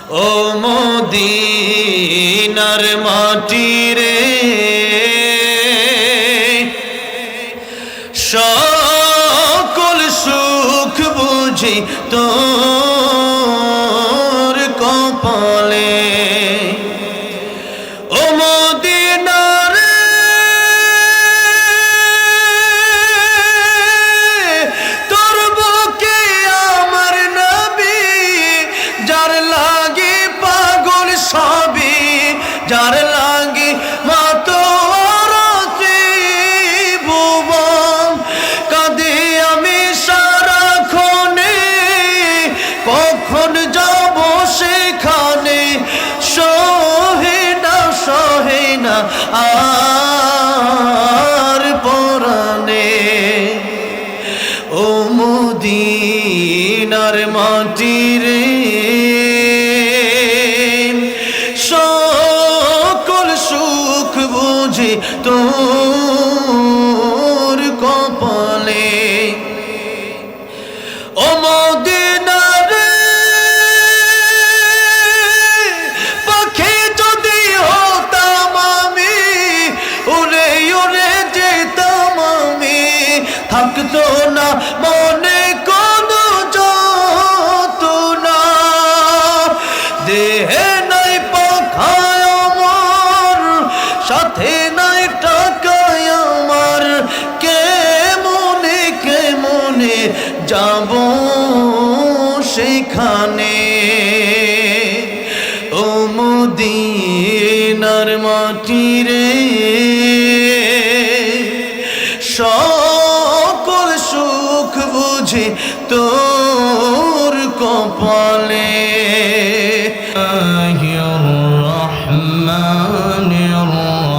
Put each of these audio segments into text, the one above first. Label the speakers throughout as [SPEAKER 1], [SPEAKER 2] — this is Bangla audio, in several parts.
[SPEAKER 1] ও মদিনার মাটি রে সকল সুখ বুঝি তোর কপালে ও মদিনার তোর বুকে আমার নবী যার লাগি পাগল সবই যার লাগি মাতো কখন যাব সেখানে সহে না আর পরানে ও মদিনার মাটি রে সকল সুখ বুঝি তোর কপালে ও মদিনা থাকতো না মনে কোনো যন্ত্রণা দেহে নাই পাখায় আমার সাথে নাই টাকায় আমার কেমনে যাব সেখানে ও মদিনার মাটি রে সকল সুখ বুঝি তোর কপালে রহমানির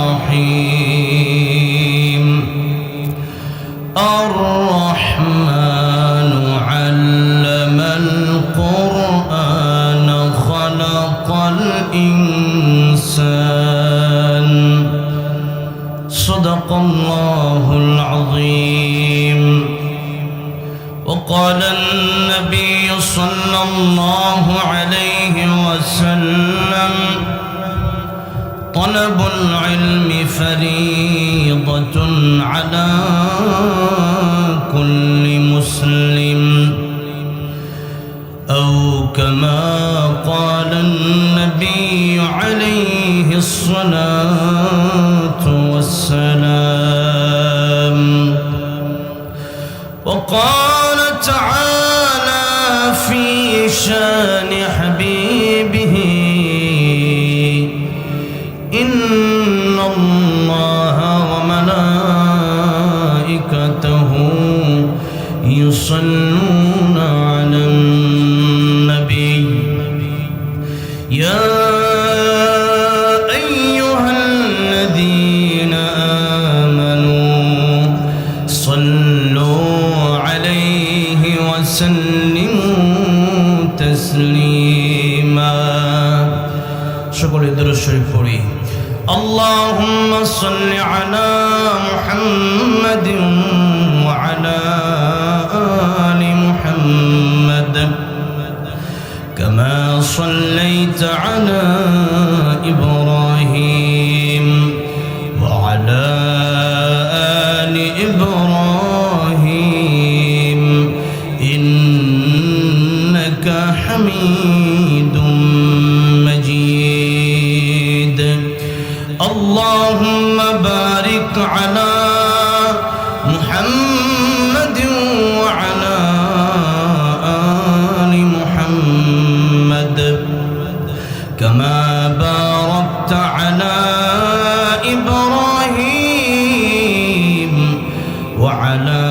[SPEAKER 1] রহিম الرحمن علم القرآن خلق الإنسان صدق الله العظيم وقال النبي صلى الله عليه وسلم طلب العلم فريضة على كل مسلم أو كما قال النبي عليه الصلاة والسلام وقال تعالى في شان حبيبه إن الله وملائكته يصلون على النبي يا أيها الذين آمنوا صلوا عليه وسلموا تسليما شكرا لدرس الشريف فوري اللهم صل على محمد وعلى آل محمد كما صليت على إبراهيم وعلى آل إبراهيم إنك حميد مجيد اللهم بارك على محمد وعلى آل محمد كما باركت على إبراهيم وعلى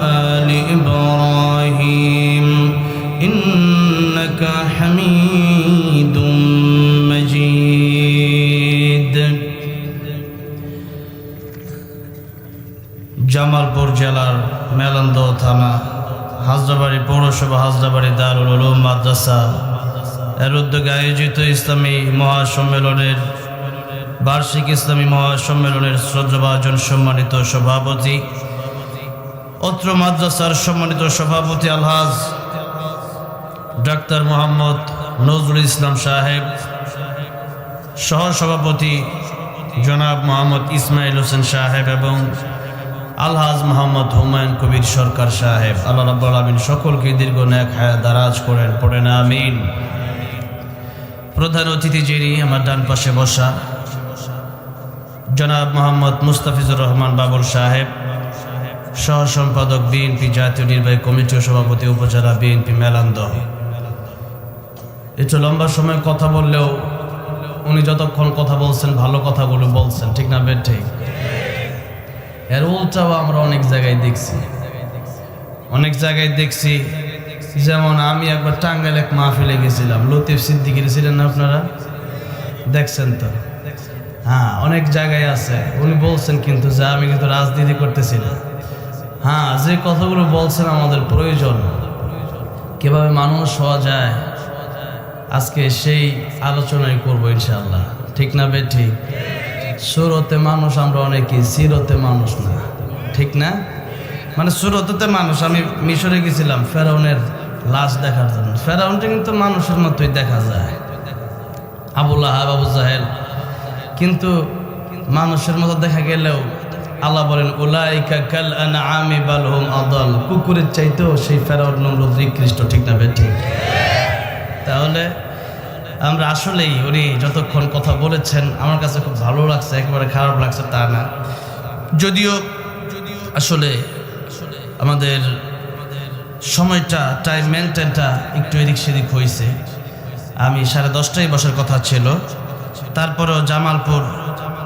[SPEAKER 1] آل إبراهيم إنك حميد مجيد জামালপুর জেলার মেলন্দ থানা হাজরাবাড়ি পৌরসভা হাজরাবাড়ি দারুল উলুম মাদ্রাসা এর উদ্যোগে আয়োজিত ইসলামী মহাসম্মেলনের বার্ষিক ইসলামী মহাসম্মেলনের শ্রদ্ধাভাজন সম্মানিত সভাপতি অত্র মাদ্রাসার সম্মানিত সভাপতি আলহাজ ডাক্তার মোহাম্মদ নজরুল ইসলাম সাহেব, সহসভাপতি জনাব মোহাম্মদ ইসমাইল হোসেন সাহেব এবং আলহাজ মোহাম্মদ হুমায়ুন কবির সরকার সাহেব। আল্লাহ রাব্বুল আলামিন সকলকে দীর্ঘ নেক হায়াত দারাজ করেন, পড়েন আমিন। প্রধান অতিথি যিনি আমার ডান পাশে বসা জনাব মোহাম্মদ মুস্তাফিজুর রহমান বাবুল সাহেব, সহ সম্পাদক বিএনপি জাতীয় নির্বাহী কমিটি ও সভাপতি উপজেলা বিএনপি মেলান্দহ। একটু লম্বা সময় কথা বললেও উনি যতক্ষণ কথা বলছেন ভালো কথাগুলো বলছেন, ঠিক না বের ঠিক? এর উল্টাও আমরা অনেক জায়গায় দেখছি। যেমন আমি একবার টাঙ্গাইল এক মাহফিলে গেছিলাম, লতিফ সিদ্দিকীর ছিলেন না আপনারা? দেখছেন তো? হ্যাঁ, অনেক জায়গায় আছে। উনি বলছেন কিন্তু যে আমি কিন্তু রাজনীতি করতেছি না। হ্যাঁ, যে কথাগুলো বলছেন আমাদের প্রয়োজন, কিভাবে মানুষ হওয়া যায়, আজকে সেই আলোচনাই করবো ইনশাআল্লাহ, ঠিক না বে ঠিক? সুরতে মানুষ আমরা অনেকেই, সিরতে মানুষ না, ঠিক না? মানে সুরতে মানুষ। আমি মিশরে গেছিলাম ফেরাউনের লাশ দেখার জন্য। ফেরাউনটা কিন্তু মানুষের মতোই দেখা যায়, আবুল আহাব, আবু জাহেল, কিন্তু মানুষের মতো দেখা গেলেও আল্লাহ বলেন উলাইকা কাল আনআমি বাল হুম আদাল, কুকুরের চাইতেও সেই ফেরাউন নমরুদ নিকৃষ্ট, ঠিক না বে ঠিক? তাহলে আমরা আসলেই উনি যতক্ষণ কথা বলেছেন আমার কাছে খুব ভালো লাগছে, একেবারে খারাপ লাগছে তা না। যদিও আসলে আমাদের সময়টা, টাইম মেনটেনটা একটু এদিক সেদিক হয়েছে। আমি 10:30টায় বসার কথা ছিল, তারপরেও জামালপুর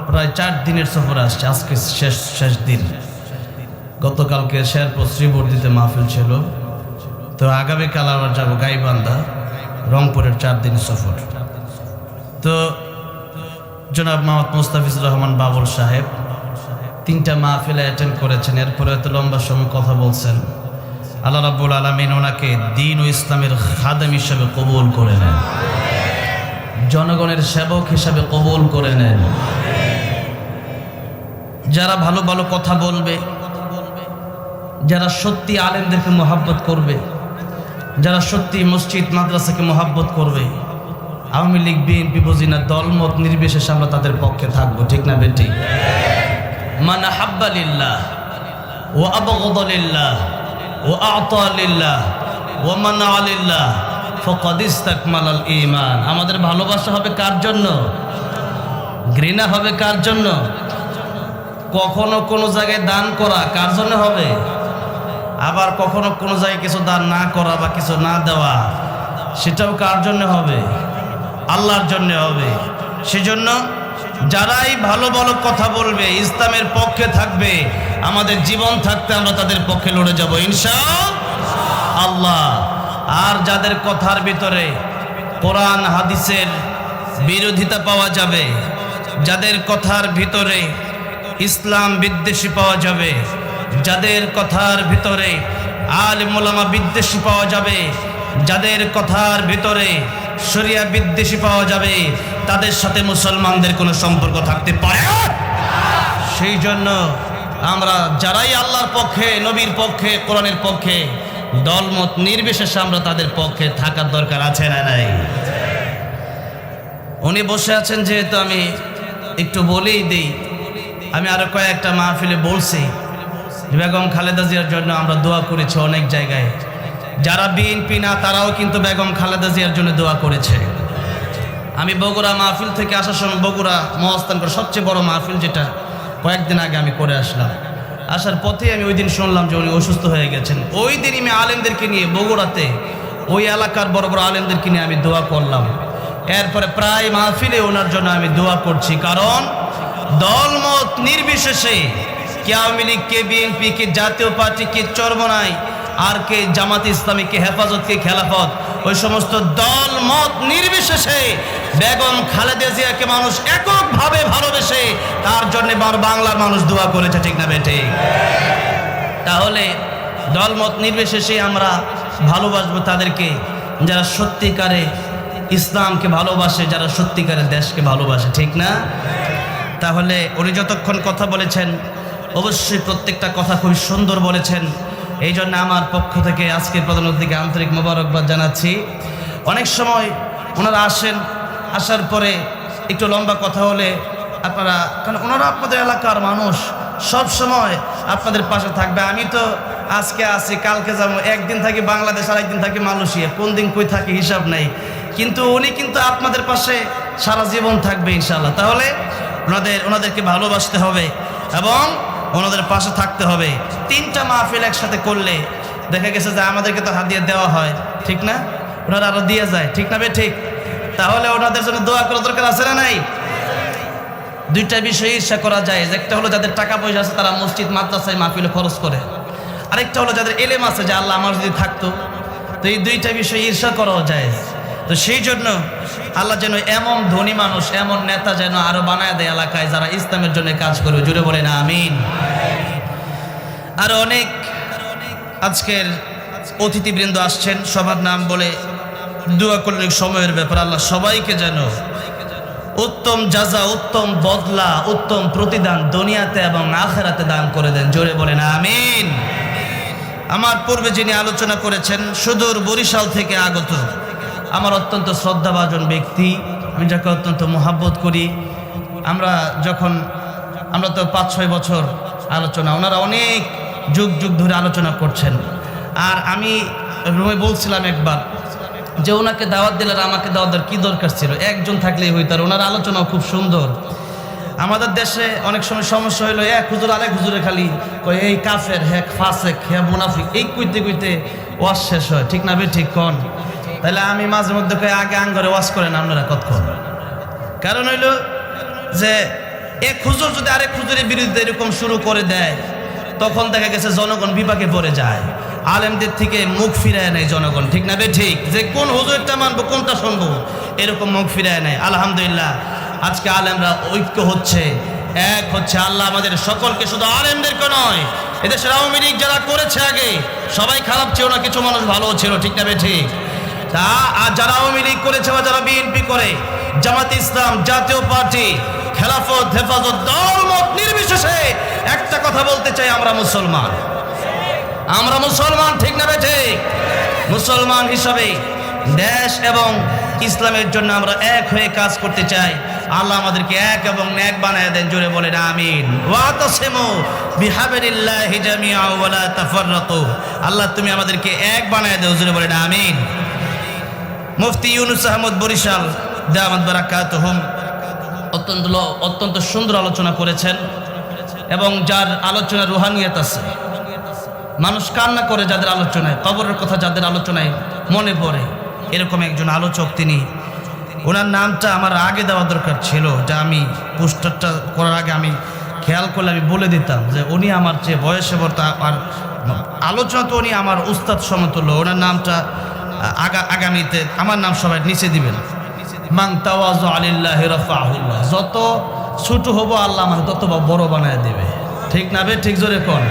[SPEAKER 1] প্রায় 4 দিনের সফরে আসছে। আজকে শেষ দিন। গতকালকে শেরপুর শ্রীবর্দিতে মাহফিল ছিল, তো আগামীকাল আবার যাবো গাইবান্ধা, রংপুরের 4 দিন সফর। তো জনাব মোহাম্মদ মুস্তাফিজুর রহমান বাবুল সাহেব 3টা মাহফিলে অ্যাটেন্ড করেছেন, এরপরে এত লম্বা সময় কথা বলছেন। আল্লাহ রাব্বুল আলামিন ওনাকে দ্বীন ও ইসলামের খাদেম হিসেবে কবুল করে নেন, জনগণের সেবক হিসেবে কবুল করে নেন। যারা ভালো ভালো কথা বলবে, যারা সত্যি আলেমদেরকে মহাব্বত করবে, যারা সত্যি মসজিদ মাদ্রাসাকে মহাব্বত করবে, আওয়ামী লীগ বিএনপি বুঝি না, দলমত নির্বিশেষে আমরা তাদের পক্ষে থাকবো, ঠিক না বেটি? মান হাব্বা লিল্লাহ ওয়া আবগাদা লিল্লাহ ওয়া আ'তা লিল্লাহ ওয়া মানা লিল্লাহ ফাকাদ ইসতাকমালাল ঈমান। আমাদের ভালোবাসা হবে কার জন্য? ঘৃণা হবে কার জন্য? কখনো কোনো জায়গায় দান করা কার জন্য হবে? আবার কখনো কোনো জায়গায় কিছু দান না করা বা কিছু না দেওয়া, সেটাও কার জন্য হবে? আল্লাহর জন্য হবে। সেজন্য যারাই ভালো ভালো কথা বলবে, ইসলামের পক্ষে থাকবে, আমাদের জীবন থাকতে আমরা তাদের পক্ষে লড়ে যাব ইনশাআল্লাহ। আর যাদের কথার ভিতরে কোরআন হাদিসের বিরোধিতা পাওয়া যাবে, যাদের কথার ভিতরে ইসলাম বিদ্বেষী পাওয়া যাবে, যাদের কথার ভিতরে আলেম ওলামা বিদ্বেষী পাওয়া যাবে, যাদের কথার ভিতরে শরিয়া বিদ্বেষী পাওয়া যাবে, তাদের সাথে মুসলমানদের কোনো সম্পর্ক থাকতে পারে না। সেই জন্য আমরা যারাই আল্লাহর পক্ষে, নবীর পক্ষে, কোরআনের পক্ষে, দলমত নির্বিশেষে আমরা তাদের পক্ষে থাকার দরকার আছে না নাই? উনি বসে আছেন যেহেতু আমি একটু বলেই দিই। আমি আরো কয়েকটা মাহফিলে বলছি বেগম খালেদা জিয়ার জন্য আমরা দোয়া করেছি অনেক জায়গায়। যারা বিএনপি না তারাও কিন্তু বেগম খালেদা জিয়ার জন্য দোয়া করেছে। আমি বগুড়া মাহফিল থেকে আসার সময়, বগুড়া মহাস্থানগড় সবচেয়ে বড় মাহফিল, যেটা কয়েকদিন আগে আমি করে আসলাম, আসার পথে আমি ওই দিন শুনলাম যে উনি অসুস্থ হয়ে গেছেন। ওই দিন আমি আলেমদেরকে নিয়ে বগুড়াতে ওই এলাকার বড় বড় আলেমদেরকে নিয়ে আমি দোয়া করলাম। এরপরে প্রায় মাহফিলে ওনার জন্য আমি দোয়া করছি, কারণ দলমত নির্বিশেষে কে আওয়ামী লীগ, কে বিএনপি, কে জাতীয় পার্টি, কে চরমনাই, আর কে জামাত ইসলামী, কে হেফাজত, কে খেলাফত, ওই সমস্ত দল মত নির্বিশেষে বেগম খালেদা জিয়াকে মানুষ এককভাবে ভালোবেসে তার জন্য বাংলার মানুষ দোয়া করেছে, ঠিক না বেটে? তাহলে দলমত নির্বিশেষে আমরা ভালোবাসবো তাদেরকে যারা সত্যিকারে ইসলামকে ভালোবাসে, যারা সত্যিকারে দেশকে ভালোবাসে, ঠিক না? তাহলে উনি যতক্ষণ কথা বলেছেন অবশ্যই প্রত্যেকটা কথা খুব সুন্দর বলেছেন। এই জন্য আমার পক্ষ থেকে আজকের প্রধান অতিথিকে আন্তরিক মোবারকবাদ জানাচ্ছি। অনেক সময় ওনারা আসেন, আসার পরে একটু লম্বা কথা হলে আপনারা, কারণ ওনারা আপনাদের এলাকার মানুষ, সব সময় আপনাদের পাশে থাকবে। আমি তো আজকে আসি, কালকে যাবো, একদিন থাকি বাংলাদেশ আর একদিন থাকি মালয়েশিয়া, কোন দিন কই থাকি হিসাব নেই, কিন্তু উনি কিন্তু আপনাদের পাশে সারা জীবন থাকবে ইনশাআল্লাহ। তাহলে ওনাদেরকে ভালোবাসতে হবে এবং ওনাদের পাশে থাকতে হবে। 3টা মাহফিল একসাথে করলে দেখা গেছে যে আমাদেরকে তো হাদিয়া দেওয়া হয়, ঠিক না? ওনারা আরো দিয়ে যায়, ঠিক না বে ঠিক? তাহলে ওনাদের জন্য দোয়া করার দরকার আছে না নাই? 2টা বিষয়ে ঈর্ষা করা যায়। একটা হলো যাদের টাকা পয়সা আছে তারা মসজিদ মাদ্রাসায় মাহফিলে খরচ করে, আরেকটা হলো যাদের এলেম আছে যে আল্লাহ আমার যদি থাকতো। তো এই 2টা বিষয়ে ঈর্ষা করাও যায়। তো সেই জন্য আল্লাহ যেন এমন ধনী মানুষ, এমন নেতা যেন আরো বানায় দেয় এলাকায় যারা ইসলামের জন্য কাজ করবে। জুড়ে বলে না আমিন। আর অনেক আজকের অতিথিবৃন্দ আসছেন, সবার নাম বলে দোয়া করলে সময়ের ব্যাপার। আল্লাহ সবাইকে যেন উত্তম জাযা, উত্তম বদলা, উত্তম প্রতিদান দুনিয়াতে এবং আখিরাতে দান করে দেন। জোরে বলেন আমিন। আমার পূর্বে যিনি আলোচনা করেছেন সুদূর বরিশাল থেকে আগত আমার অত্যন্ত শ্রদ্ধাভাজন ব্যক্তি, আমি যাকে অত্যন্ত মোহাব্বত করি। আমরা তো 5-6 বছর আলোচনা, ওনারা অনেক যুগ যুগ ধরে আলোচনা করছেন। আর আমি বলছিলাম একবার যে ওনাকে দাওয়াত দিলে আর আমাকে দাওয়াত দেওয়ার কী দরকার ছিল, একজন থাকলেই হইতো। আর ওনার আলোচনাও খুব সুন্দর। আমাদের দেশে অনেক সময় সমস্যা হইলো, এক হুজুর আরেক হুজুরে খালি কয় এই কাফের, হ্যাঁ ফাসেক, হ্যাঁ মুনাফিক, এই কইতে কইতে ওয়াজ শেষ হয়, ঠিক না বে ঠিক কন? তাহলে আমি মাঝে মধ্যে কই আগে আঙ্গরে ওয়াজ করেন আপনারা কতক্ষণ। কারণ হইলো যে এক হুজুর যদি আরেক হুজুরের বিরুদ্ধে এরকম শুরু করে দেয়, তখন দেখা গেছে জনগণ বিপাকে পড়ে যায়। আলেমদের থেকে মুখ ফিরায় নেয় জনগণ, ঠিক না বে ঠিক? যে কোন হুজুরটা মানবো, কোনটা শুনবো, এরকম মুখ ফিরায় নেয়। আলহামদুলিল্লাহ আজকে আলেমরা ঐক্য হচ্ছে, এক হচ্ছে। আল্লাহ আমাদের সকলকে, শুধু আলেমদেরকে নয়, এদেশের আওয়ামী লীগ যারা করেছে আগে সবাই খারাপ ছিল না, কিছু মানুষ ভালো ছিল, ঠিক না বে ঠিক? তা আর যারা আওয়ামী লীগ করেছে বা যারা বিএনপি করে, জামাত ইসলাম, জাতীয় পার্টি, খেলাফত, হেফাজত, দলমত নির্বিশেষে একটা কথা বলতে চাই, আমরা মুসলমান, ঠিক না বে ঠিক? মুসলমান হিসাবে দেশ এবং ইসলামের জন্য আমরা এক হয়ে কাজ করতে চাই। আল্লাহ আমাদেরকে এক এবং নেক বানায় দেন। জোরে বলেন আমিন। ওয়াতাসিমু বিহাবলিল্লাহি জামিআ ওয়া লা তাফাররাকু। আল্লাহ তুমি আমাদেরকে এক বানায় দাও। জোরে বলেন আমিন। মুফতি ইউনুস আহমদ বরিশাল দামাত বারাকাতুহুম অত্যন্ত সুন্দর আলোচনা করেছেন এবং যার আলোচনায় রুহানিয়ত আছে। মানুষ কান্না করে যাদের আলোচনায়, কবরের কথা যাদের আলোচনায় মনে পড়ে, এরকম একজন আলোচক তিনি। ওনার নামটা আমার আগে দেওয়া দরকার ছিল, যা আমি পোস্টারটা করার আগে আমি খেয়াল করলে আমি বলে দিতাম যে উনি আমার চেয়ে বয়সে বর্তা, আর আলোচনা তো উনি আমার উস্তাদ সমতুল্য। ওনার নামটা আগামীতে আমার নাম সবাই নিচে দিবেন। মান তাওয়াযা লিল্লাহি রাফাহুল্লাহ। যত ছোট হবো আল্লাহ আমাকে তত বড় বানায় দেবে, ঠিক না বে ঠিক? জোরে কোন।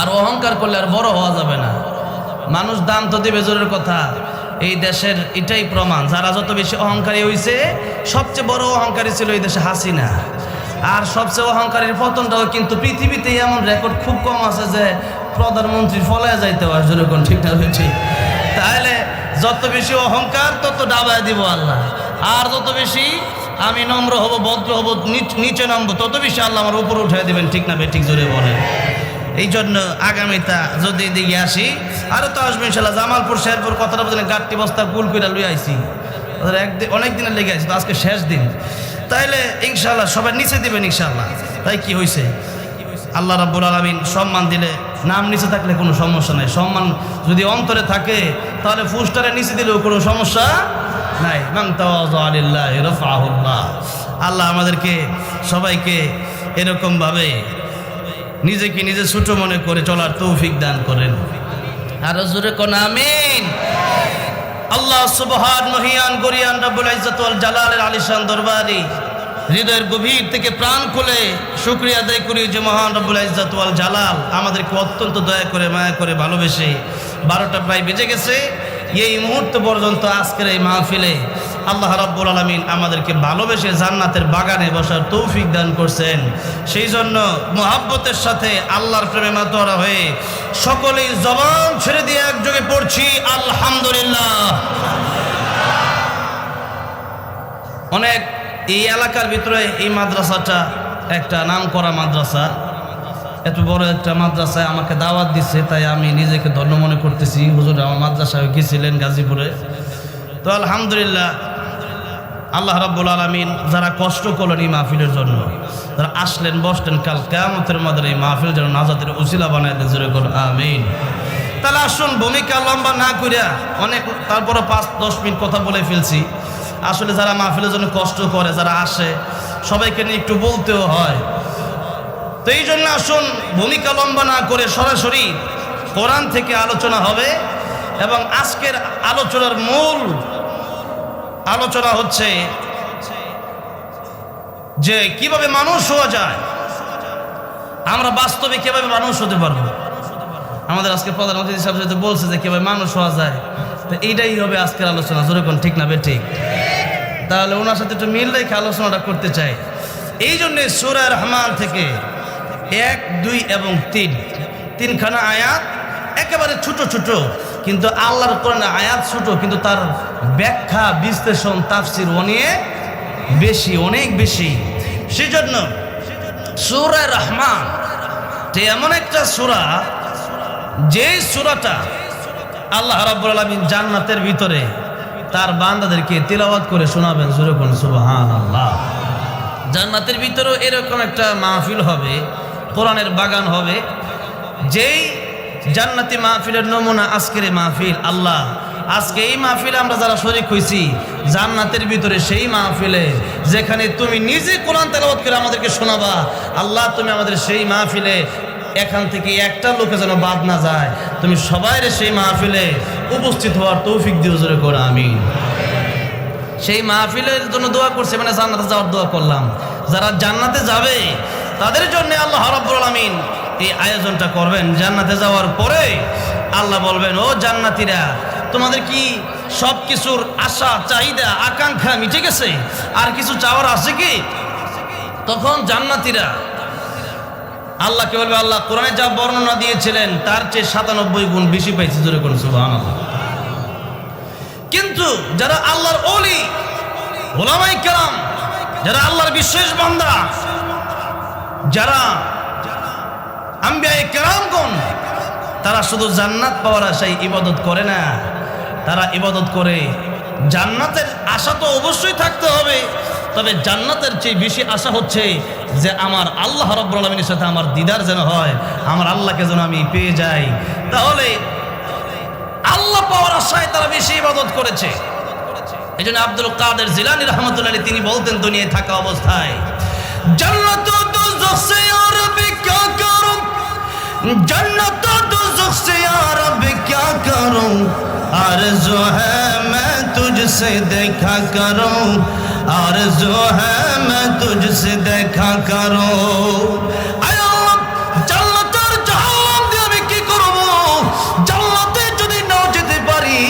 [SPEAKER 1] আর অহংকার করলে আর বড় হওয়া যাবে না। মানুষ দাম তো দেবে, জোরের কথা। এই দেশের এটাই প্রমাণ, যারা যত বেশি অহংকারী হয়েছে, সবচেয়ে বড় অহংকারী ছিল এই দেশে হাসিনা। আর সবচেয়ে অহংকারীর পতনটাও কিন্তু পৃথিবীতে এমন রেকর্ড খুব কম আছে যে প্রধানমন্ত্রী ফলায় যাইতে হয়, জোরে কোন, ঠিক না ঠিক? তাহলে যত বেশি অহংকার তত ডাবায় দিব আল্লাহ। আর যত বেশি আমি নম্র হব, ভদ্র হব, নিচে নামবো, তত বেশি আল্লাহ আমার উপরে উঠে দিবেন, ঠিক না বে ঠিক? জোরে বলেন। এই জন্য আগামীটা যদি দিকে আসি, আরও তো আসবে ইনশাল্লাহ। জামালপুর শেরপুর কথাটা বলতে গাঁটটি বস্তা কুল করে লুই আইছি, অনেক দিনের লেগে আছে, তো আজকে শেষ দিন। তাইলে ইনশাল্লাহ সবাই নিচে দিবেন ইনশাল্লাহ। তাই কি হয়েছে, আল্লাহ রাব্বুল আলামিন সম্মান দিলে, নাম নিচে থাকলে কোনো সমস্যা নাই। সম্মান যদি অন্তরে থাকে তাহলে পোস্টারের নিচে দিলেও কোনো সমস্যা নাই। মান তাওয়াযা লিল্লাহি রাফাহুল্লাহ। আল্লাহ আমাদেরকে সবাইকে এরকমভাবে নিজেকে নিজে ছোট মনে করে চলার তৌফিক দান করেন। আর জোরে কোন আমিন। আল্লাহ সুবহান মহিয়ান গরিয়ান রব্বুল ইজ্জত ওয়াল জালালের আলিশান দরবারে হৃদয়ের গভীর থেকে প্রাণ খুলে শুকরিয়া আদায় করি যে মহান রব্বুল ইজ্জত ওয়াল জালাল আমাদেরকে অত্যন্ত দয়া করে, মায়া করে, ভালোবেসে 12টা প্রায় বেজে গেছে, এই মুহূর্ত পর্যন্ত আজকের এই মাহফিলে আল্লাহ রাব্বুল আলামিন আমাদেরকে ভালোবেসে জান্নাতের বাগানে বসার তৌফিক দান করছেন। সেই জন্য মুহাব্বতের সাথে আল্লাহর প্রেমে মাতোয়ারা হয়ে সকলেই জবান ছেড়ে দিয়ে একযোগে পড়ছি আলহামদুলিল্লাহ। অনেক এই এলাকার ভিতরে এই মাদ্রাসাটা একটা নামকরা মাদ্রাসা, এত বড় একটা মাদ্রাসায় আমাকে দাওয়াত দিচ্ছে, তাই আমি নিজেকে ধন্য মনে করতেছি। হুজুর আমার মাদ্রাসায় গিয়েছিলেন গাজীপুরে, তো আলহামদুলিল্লাহ আল্লাহ রাব্বুল আলামিন যারা কষ্ট করলেন এই মাহফিলের জন্য, যারা আসলেন বসলেন, কাল কিয়ামতের মাঠে এই মাহফিল যেন নাজাতের উসিলা বানায় দেন, জোরে করুন আমিন। তাহলে আসুন ভূমিকা লম্বা না করিয়া, অনেক তারপরে 5-10 মিনিট কথা বলে ফেলছি। আসলে যারা মাহফিলের জন্য কষ্ট করে, যারা আসে, সবাইকে নিয়ে একটু বলতেও হয়। তো এই জন্য আসুন ভূমিকা লম্বা না করে সরাসরি কোরআন থেকে আলোচনা হবে। এবং আজকের আলোচনার মূল আলোচনা হচ্ছে যে কিভাবে মানুষ হওয়া যায়, আমরা বাস্তবে কিভাবে মানুষ হতে পারবো। আমাদের আজকে প্রধানমন্ত্রী সাহেব যেহেতু বলছে যে কিভাবে মানুষ হওয়া যায়, তো এইটাই হবে আজকের আলোচনা। জোরে কোন ঠিক না বে ঠিক? তাহলে ওনার সাথে একটু মিল রেখে আলোচনাটা করতে চাই। এই জন্যে সূরা রহমান থেকে 1, 2 এবং 3 তিনখানা আয়াত একেবারে ছোট ছোট, কিন্তু আল্লাহর কোরআনের আয়াত ছোট, কিন্তু তার ব্যাখ্যা বিশ্লেষণ তাফসীর অনেক বেশি। সেজন্য সূরা রহমান এমন একটা সূরা, যে সূরাটা আল্লাহ রাব্বুল আলামিন জান্নাতের ভিতরে তার বান্দাদেরকে তিলাওয়াত করে শোনাবেন। জোরে বলুন সুবহানাল্লাহ। জান্নাতের ভিতরেও এরকম একটা মাহফিল হবে, কোরআনের বাগান হবে। যেই জান্নাতি মাহফিলের নমুনা আজকের এই মাহফিল। আল্লাহ আজকে এই মাহফিলে আমরা যারা শরীক হয়েছি, জান্নাতের ভিতরে সেই মাহফিলে যেখানে তুমি নিজে কোরআন তেলাওয়াত করে আমাদেরকে শোনাবা, আল্লাহ তুমি আমাদের সেই মাহফিলে এখান থেকে একটা লোকে যেন বাদ না যায়, তুমি সবাই সেই মাহফিলে উপস্থিত হওয়ার তৌফিক দিও। জোরে করে আমিন। সেই মাহফিলের জন্য দোয়া করছে, মানে জান্নাতে যাওয়ার দোয়া করলাম। যারা জান্নাতে যাবে তাদের জন্য আল্লাহ রাব্বুল আলামিন এই আয়োজনটা করবেন। জান্নাতে যাওয়ার পরে আল্লাহ বলবেন, ও জান্নাতীরা, তোমাদের কি সব কিছুর আশা চাহিদা আকাঙ্ক্ষা মিটে গেছে? আর কিছু চাওয়ার আছে কি? তখন জান্নাতীরা আল্লাহকে বলবে, আল্লাহ কোরআনে যা বর্ণনা দিয়েছিলেন তার চেয়ে 97 গুণ বেশি পাইছি। জোরে করুন সুবহানাল্লাহ। কিন্তু যারা আল্লাহর ওলি, উলামায়ে কেরাম, যারা আল্লাহর বিশেষ বান্দা, যারা আম্বিয়ায়ে কেরামগণ, তারা শুধু জান্নাত পাওয়ার আশায় ইবাদত করে না, তারা ইবাদত করে জান্নাতের আশা তো অবশ্যই থাকতে হবে, তবে জান্নাতের চেয়ে বেশি আশা হচ্ছে যে আমার আল্লাহ রাব্বুল আলামিনের সাথে আমার দিদার যেন হয়, আমার আল্লাহকে যেন আমি পেয়ে যাই। তাহলে আল্লাহ পাওয়ার আশায় তারা বেশি ইবাদত করেছে। এই জন্য আব্দুল কাদের জিলানী রাহমাতুল্লাহ আলাইহি তিনি বলতেন, দুনিয়ায় থাকা অবস্থায়, জান্নাত ও দোজখ সে ইয়া রব্বি ক্যা করুম, জান্নাত ও দোজখ সে ইয়া রব্বি ক্যা করুম, আরজু হ্যায় मैं तुझसे देखा करूं, आरज़ू है मैं तुझसे देखा करूं। आय अल्लाह, জান্নাতের জাহান্নাম দিয়ে আমি কি করব? জান্নাতে যদি না যেতে পারি,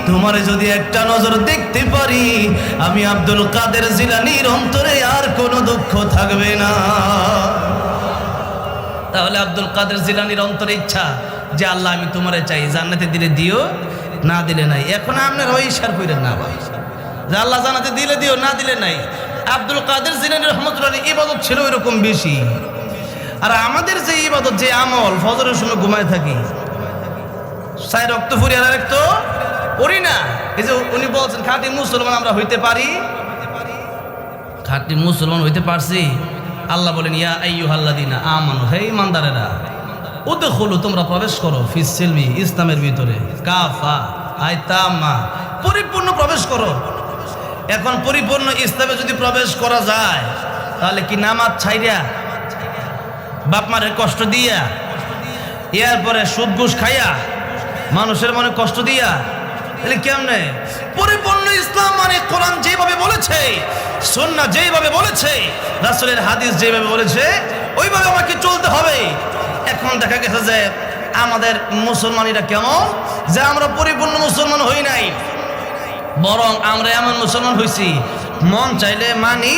[SPEAKER 1] তোমার যদি একটা নজর দেখতে পারি, আমি আব্দুল কাদের জিলানীর অন্তরে আর কোনো দুঃখ থাকবে না। তাহলে আব্দুল কাদের জিলানীর অন্তরে ইচ্ছা যে আল্লাহ আমি তোমারে চাই, জান্নাতে দিলে দিও, না দিলে নাই। এখন আপনার ওই ইশার কইরেন না ভাই যে আল্লাহ জান্নাতে দিলে দিও, না দিলে নাই। আব্দুল কাদের জিলানী রাহমাতুল্লাহ ইবাদত ছিল এরকম বেশি। আর আমাদের যে ইবাদত, যে আমল, ফজরের সময় ঘুমায় থাকি, 4 রক্ত ফুরি আর এক তো পড়ি না। এই যে উনি বলছেন খাঁটি মুসলমান আমরা হইতে পারি, খাঁটি মুসলমান হইতে পারছি। আল্লাহ বলেন, ইয়া আইয়ুহাল্লাযীনা আমানু, হে ঈমানদারেরা, উদখুলু, তোমরা প্রবেশ করো, ফিস সিলমি, ইসলামের ভিতরে, কাফা আই তাম্মা, পরিপূর্ণ প্রবেশ করো। এখন পরিপূর্ণ ইসলামে যদি প্রবেশ করা যায়, তাহলে কি নামাজ ছাইরা, বাপ মারের কষ্ট দিয়া, এরপরে সুদ ঘুষ খাইয়া, মানুষের মনে কষ্ট দিয়া, তাহলে কেমনে? পরিপূর্ণ ইসলাম মানে কোরআন যেভাবে বলেছে, সুন্নাহ যেভাবে বলেছে, রাসূলের হাদিস যেভাবে বলেছে, ওইভাবে আমাকে চলতে হবে। এখন দেখা গেছে যে আমাদের মুসলমানিরা কেমন, যে আমরা পরিপূর্ণ মুসলমান হই নাই, বরং আমরা এমন মুসলমান হইছি মন চাইলে মানি।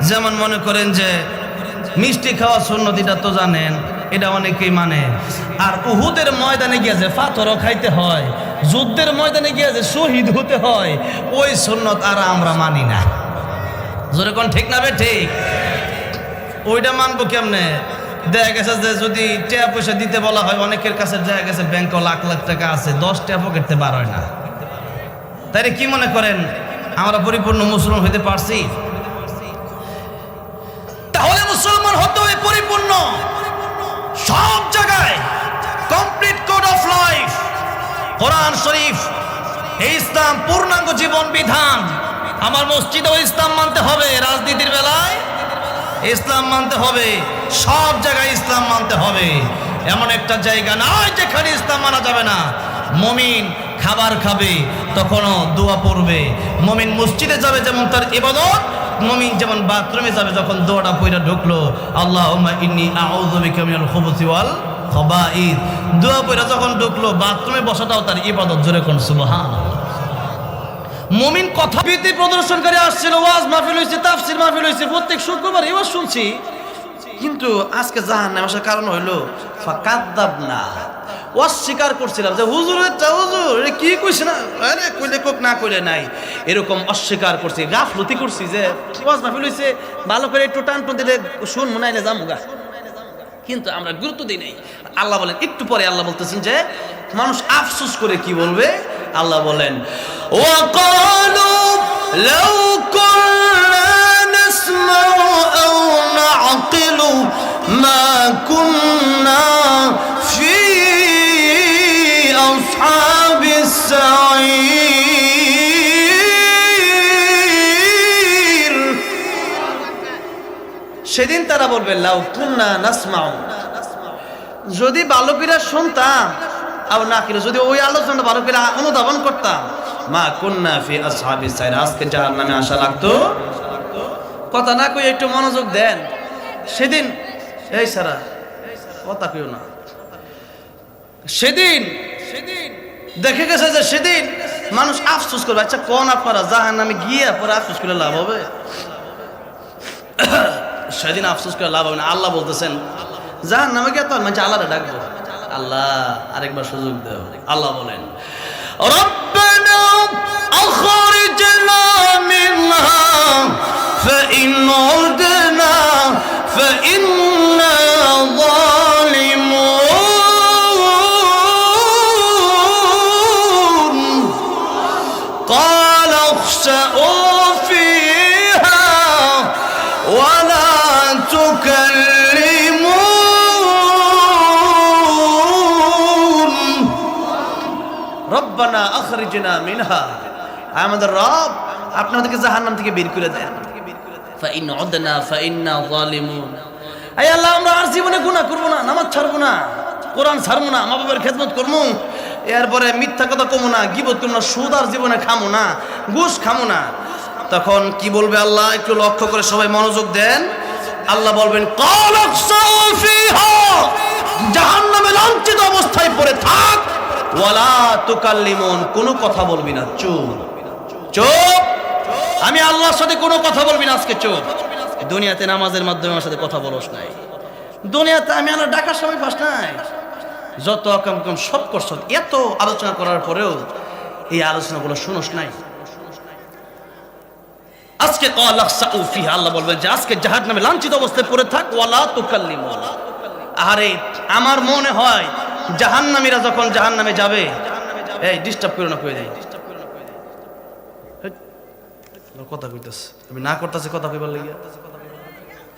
[SPEAKER 1] যেমন মনে করেন যে মিষ্টি খাওয়া সুন্নত, এটা তো জানেন, এটা অনেকেই মানে। আর উহুদের ময়দানে গিয়ে যে পাথরও খাইতে হয়, যুদ্ধের ময়দানে গিয়ে যে শহীদ হতে হয়, ওই সুন্নত আর আমরা মানি না। জোরে কোন ঠিক না বে ঠিক? ওইটা মানবো কেমনে? দেখা গেছে যে যদি টাকা পয়সা দিতে বলা হয়, অনেকের কাছে দেখা গেছে ব্যাংকে লাখ লাখ টাকা আছে, 10 টাকা পকেটতে বার হয় না। তাই কি মনে করেন আমরা পরিপূর্ণ মুসলমান হইতে পারছি? তাহলে মুসলমান হতে হবে পরিপূর্ণ, সব জায়গায় কমপ্লিট কোড অফ লাইফ, কোরআন শরীফ, এই ইসলাম পূর্ণাঙ্গ জীবন বিধান। আমার মসজিদেও ইসলাম মানতে হবে, রাজনীতির বেলায় ইসলাম মানতে হবে, সব জায়গায় ইসলাম মানতে হবে। এমন একটা জায়গা নয় যেখানে ইসলাম মানা যাবে না। মুমিন খাবার খাবে তখনও দোয়া পড়বে, মুমিন মসজিদে যাবে যেমন তার ইবাদত, মুমিন যেমন বাথরুমে যাবে যখন দোয়াটা পড়া ঢুকলো, আল্লাহুম্মা ইন্নী আউযু বিকা মিনাল খুবুসি ওয়াল খাবাইথ, দোয়া পড়া যখন ঢুকলো বাথরুমে বসাটাও তার ইবাদত। জোরে কোন সুবহানাল্লাহ। মুমিন কথা ভীতি প্রদর্শনকারী আসছিল, ওয়াজ মাহফিল হয়েছে, তাফসীর মাহফিল হয়েছে, প্রত্যেক শুক্রবার এবার শুনছি, কিন্তু আজকে জাহান্নামে আসার কারণ হইল ফাকাদ্দাবনা, অস্বীকার করছিলাম যে হুজুরের হুজুর কি কইছে না, আরে কইলে কোক না কইলে নাই, এরকম অস্বীকার করছি, গাফলতি করছি যে ওয়াজ মাহফিল হইছে, ভালো করে একটু টান দিলে শুন মনে আইলে যামুগা, কিন্তু আমরা গুরুত্ব দিই নাই। আল্লাহ বলেন একটু পরে, আল্লাহ বলতেছেন যে মানুষ আফসোস করে কি বলবে, আল্লাহ বলেন ওয়াকালু লাউ কুননা নাসমাউ আও নাআকিলু মা কুননা ফি আসহাবিস সাঈর। সেদিন তারা বলবে লাউ কুননা নাসমাউ, যদি ভালো করে শুনতাম, আর না কিলো যদি ওই আলোচনা ভালো করে অনুধাবন করতাম, মা কুন্না ফি আসহাবিস সাইর, আজকে জাহান্নামে আসা লাগতো। কথা না কই একটু মনোযোগ দেন। সেদিন এই সারা কথা কইও না, সেদিন দেখে গেছে যে সেদিন মানুষ আফসোস করবে। আচ্ছা কোন আপনারা জাহান্নামে গিয়ে পরে আফসোস করে লাভ হবে? সেদিন আফসোস করে লাভ হবে না। আল্লাহ বলতেছেন জাহান্নামে গিয়ে তো মানে আল্লাহরে ডাকবো, আল্লাহ আরেকবার সুযোগ দাও। আল্লাহ বলেন রব্বানা আখরিজনা মিনহা ফাইন উদনা ফাইন্না যালিমুন قال اخسئوا فيها ولا تكلمون রব্বানা আখরিজনা মিনহা, আমাদের রব আপনি আমাদেরকে জাহান্নাম থেকে বের করে দেন। ফাইন উদনা ফাইন্না যালিমুন, আয় আল্লাহ আমরা আর জীবনে গুনাহ করব না, নামাজ ছাড়ব না, কোরআন ছাড়ব না, মা বাবার খেদমত করব, এরপরে মিথ্যা কথা কমু না, গীবত করব না, সুদ আর জীবনে খামু না, ঘুষ খামু না। তখন কি বলবে আল্লাহ? একটু লক্ষ্য করে সবাই মনোযোগ দেন। আল্লাহ বলবেন কালাকসাউ ফিহা, জাহান্নামে লাঞ্ছিত অবস্থায় পড়ে থাক, ওয়ালা তুকাল্লিমুন, কোনো কথা বলবি না, চুপ চুপ, আমি আল্লাহর সাথে কোনো কথা বলবি না, আজকে চুপ। দুনিয়াতে নামাজের মাধ্যমে আমার সাথে কথা বলস নাই, দুনিয়াতে আমি আল্লাহ ডাকার সময় পাস নাই, যত কম কম সব করছ, এত আলোচনা করার পরেও এই আলোচনাগুলো শুনোস নাই। আজকে কালাকসাউ ফিহা, আল্লাহ বলবেন যে আজকে জাহান্নামে লাঞ্ছিত অবস্থায় পড়ে থাক, ওয়ালা তুকাল্লিমুন। আরে আমার মনে হয় জাহান্নামীরা যখন জাহান্নামে যাবে, এই ডিস্টার্ব করো না, কই দেই কথা কইতাছে, আমি না করতেছি কথা কইবার লাগি।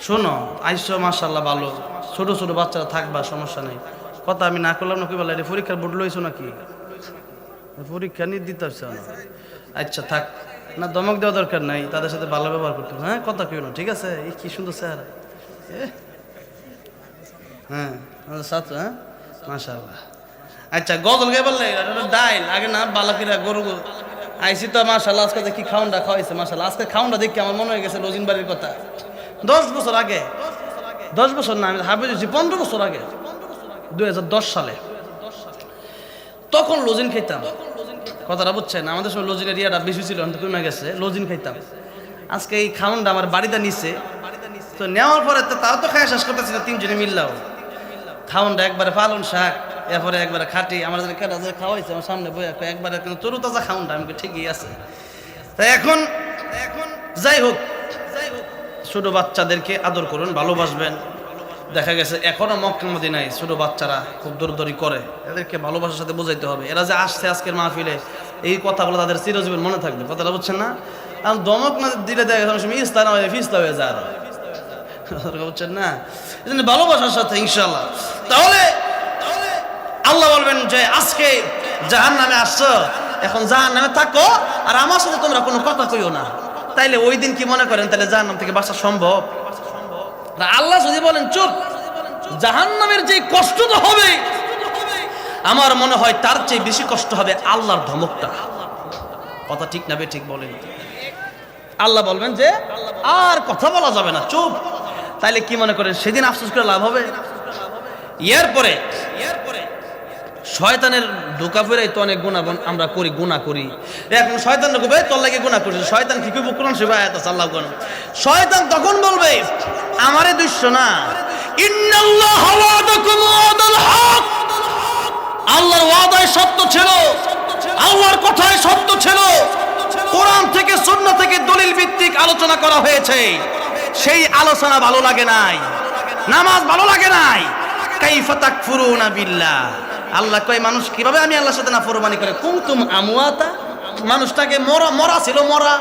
[SPEAKER 1] শোনো আইসো মাশাআল্লাহ ভালো, ছোট ছোট বাচ্চারা থাকবা, সমস্যা নাই, কথা আমি না করলাম না কইবার লাগে। পরীক্ষার বোর্ড লইছো নাকি? পরীক্ষা নিয়ে দিতে হচ্ছে না, আচ্ছা থাক না, ধমক দেওয়া দরকার নাই, তাদের সাথে ভালো ব্যবহার করতে। হ্যাঁ কথা কইও না, ঠিক আছে? এই কি সুন্দর চেহারা, হ্যাঁ ছাত্র, হ্যাঁ মাশাআল্লাহ। আচ্ছা গজল গাইবার লাগে ডাইল আগে না, বালাকিরা গরু আইসি তো মাশাআল্লাহ, আজকে কি খাউন্ডা খাওয়াইছে মাশাআল্লাহ। আজকে খাউন্ডা দেখি আমার মনে হয়ে গেছে রোজিন বাড়ির কথা, 10 বছর আগে, 10 বছর না, আমি হাফেজ হয়েছি 15 বছর আগে, 2010 সালে তখন লজিন খাইতাম। কথাটা বুঝছেন? আমাদের সময় লজিনের ইয়াটা বেশি ছিল, এখন তো কমে গেছে। লজিন খাইতাম। আজকে এই খাওয়ানটা আমার বাড়িতে নিচ্ছে, তো নেওয়ার পরে তো তাও তো খাওয়া শেষ করতেছি না তিনজনে মিললাও। খাওয়ানটা একবারে পালন শাক, এরপরে একবারে খাটি, আমার কেটা খাওয়াইছে আমার সামনে বই, একবারে তরু তাজা খাওয়ানটা। আমি ঠিকই আছে। তাই এখন যাই হোক, ছোট বাচ্চাদেরকে আদর করুন, ভালোবাসবেন। দেখা গেছে এখনো মক্কা মদিনায় ছোট বাচ্চারা খুব দৌড়দৌড়ি করে, এদেরকে ভালোবাসার সাথে বোঝাইতে হবে। এরা যে আসছে আজকের মাহফিলে, এই কথাগুলো তাদের চিরজীবন মনে থাকবে। কথাটা বুঝছেন না? আর দমক না দিলে দেখা গেছে ইস্তা না হয়ে ফিস্তা হয়ে যায়, বুঝছেন না? এই জন্য ভালোবাসার সাথে ইনশাল্লাহ। তাহলে আল্লাহ বলবেন যে আজকে জাহান্নামে আসছো, এখন জাহান্নামে থাকো, আর আমার সাথে তোমরা কোনো কথা কইও না। তাইলে ওই দিন কি মনে করেন তাহলে জাহান্নাম থেকে বাঁচা সম্ভব? আল্লাহ যদি বলেন চুপ, জাহান্নামের যে কষ্ট তো হবে, আমার মনে হয় তার চেয়ে বেশি কষ্ট হবে আল্লাহর ধমকটা। কথা ঠিক না? ঠিক বলেন। আল্লাহ বলবেন যে আর কথা বলা যাবে না, চুপ। তাইলে কি মনে করেন সেদিন আফসোস করে লাভ হবে? এরপরে শয়তানের ধোকা ফেরাই তো অনেক গুনাহ আমরা করি, গুনাহ করি। এখন শয়তান ঢুকবে, তোর লাগে গুনাহ করছিস। শয়তান কি কইব? কোরআন শরীফে আয়াত আছে, আল্লাহ কোন শয়তান তখন বলবে আমারে দুইশ না, ইন্নাল্লাহ ওয়াদাকুম ওয়াদাল হক, আল্লাহর ওয়াদায় সত্য ছিল, আল্লাহর কথায় সত্য ছিল। কোরআন থেকে সুন্নাহ থেকে দলিল ভিত্তিক আলোচনা করা হয়েছে, সেই আলোচনা ভালো লাগে নাই, নামাজ ভালো লাগে নাই। কাইফা তাকফুরুনা বিল্লাহ, আল্লাহ কয় মানুষ কিভাবে আমি আল্লাহর সাথে নাফরমানি করে। কুনতুম আমওয়াতা, মানুষটাকে মরা ছিল, মরা।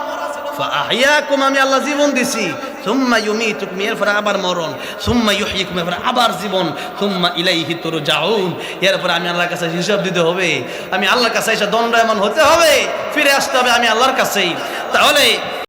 [SPEAKER 1] ফাআহইয়াকুম, আমি আল্লাহ জীবন দিছি। সুম্মা ইউমীতুকুম, এরপরে আবার মরণ। সুম্মা ইউহয়িকুম, এরপরে আবার জীবন। সুম্মা ইলাইহি তুরজাউন, এরপরে আমি আল্লাহর কাছে হিসাব দিতে হবে, আমি আল্লাহর কাছে এসে দণ্ডায়মান হতে হবে, ফিরে আসতে হবে আমি আল্লাহর কাছেই। তাহলে